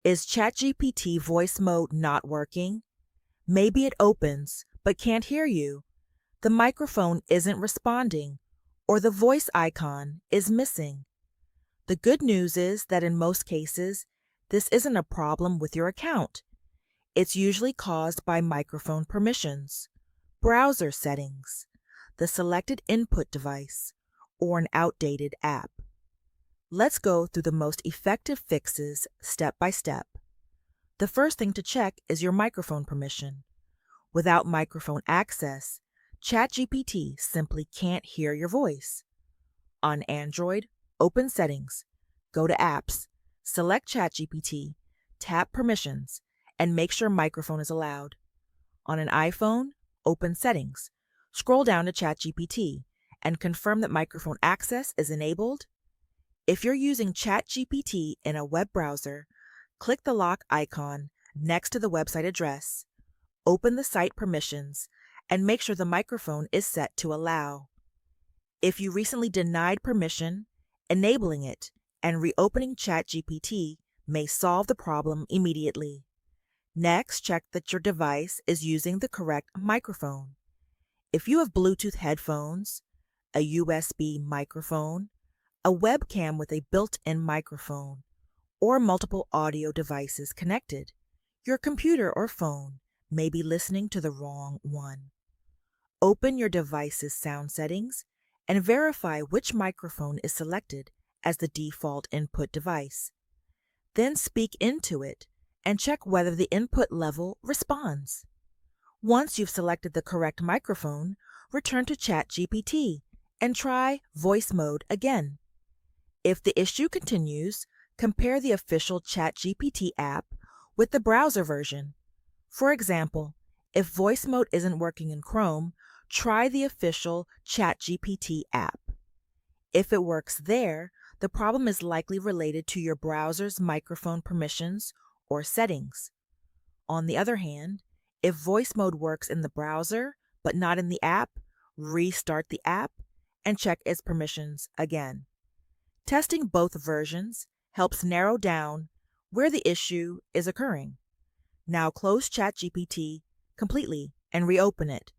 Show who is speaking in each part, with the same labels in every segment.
Speaker 1: Is ChatGPT Voice Mode not working? Maybe it opens but can't hear you. The microphone isn't responding, or the voice icon is missing. The good news is that in most cases, this isn't a problem with your account. It's usually caused by microphone permissions, browser settings, the selected input device, or an outdated app. Let's go through the most effective fixes step by step. The first thing to check is your microphone permission. Without microphone access, ChatGPT simply can't hear your voice. On Android, open Settings, go to Apps, select ChatGPT, tap Permissions, and make sure microphone is allowed. On an iPhone, open Settings, scroll down to ChatGPT, and confirm that microphone access is enabled. If you're using ChatGPT in a web browser, click the lock icon next to the website address, open the site permissions, and make sure the microphone is set to allow. If you recently denied permission, enabling it and reopening ChatGPT may solve the problem immediately. Next, check that your device is using the correct microphone. If you have Bluetooth headphones, a USB microphone, a webcam with a built-in microphone, or multiple audio devices connected, your computer or phone may be listening to the wrong one. Open your device's sound settings and verify which microphone is selected as the default input device. Then speak into it and check whether the input level responds. Once you've selected the correct microphone, return to ChatGPT and try Voice Mode again. If the issue continues, compare the official ChatGPT app with the browser version. For example, if Voice Mode isn't working in Chrome, try the official ChatGPT app. If it works there, the problem is likely related to your browser's microphone permissions or settings. On the other hand, if Voice Mode works in the browser but not in the app, restart the app and check its permissions again. Testing both versions helps narrow down where the issue is occurring. Now close ChatGPT completely and reopen it.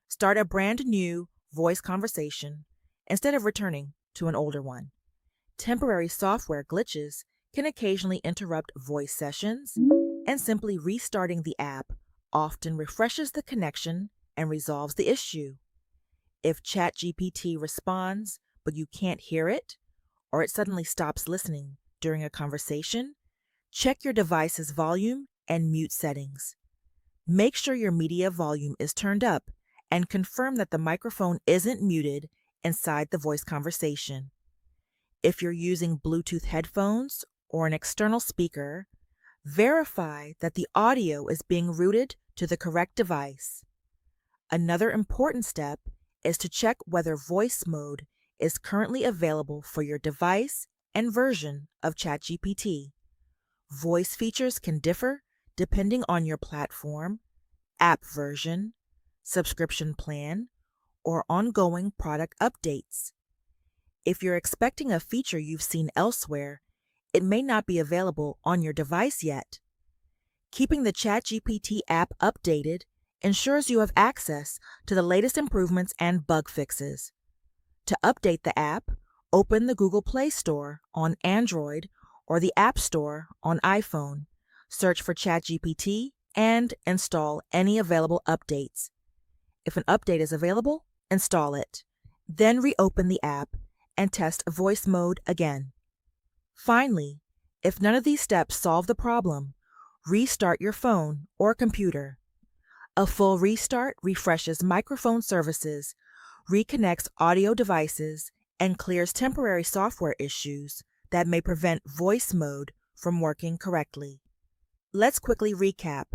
Speaker 1: Start a brand new voice conversation instead of returning to an older one. Temporary software glitches can occasionally interrupt voice sessions, and simply restarting the app often refreshes the connection and resolves the issue. If ChatGPT responds but you can't hear it, or it suddenly stops listening during a conversation, check your device's volume and mute settings. Make sure your media volume is turned up and confirm that the microphone isn't muted inside the voice conversation. If you're using Bluetooth headphones or an external speaker, verify that the audio is being routed to the correct device. Another important step is to check whether Voice Mode is currently available for your device and version of ChatGPT. Voice features can differ depending on your platform, app version, subscription plan, or ongoing product updates. If you're expecting a feature you've seen elsewhere, it may not be available on your device yet. Keeping the ChatGPT app updated ensures you have access to the latest improvements and bug fixes. To update the app, open the Google Play Store on Android or the App Store on iPhone, search for ChatGPT, and install any available updates. If an update is available, install it. Then reopen the app and test Voice Mode again. Finally, if none of these steps solve the problem, restart your phone or computer. A full restart refreshes microphone services, reconnects audio devices, and clears temporary software issues that may prevent Voice Mode from working correctly. Let's quickly recap.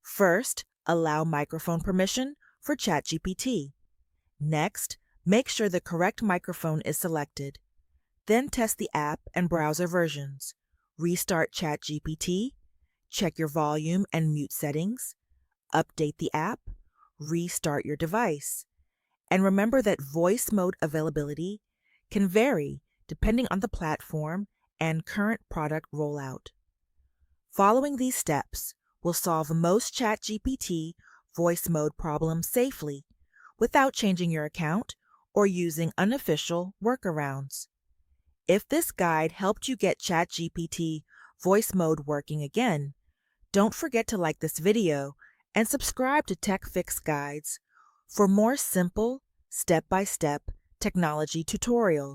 Speaker 1: First, allow microphone permission for ChatGPT. Next, make sure the correct microphone is selected. Then test the app and browser versions. Restart ChatGPT, check your volume and mute settings, update the app, restart your device. And remember that Voice Mode availability can vary depending on the platform and current product rollout. Following these steps will solve most ChatGPT Voice Mode problems safely without changing your account or using unofficial workarounds. If this guide helped you get ChatGPT Voice Mode working again, don't forget to like this video and subscribe to TechFix Guides for more simple, step-by-step technology tutorials.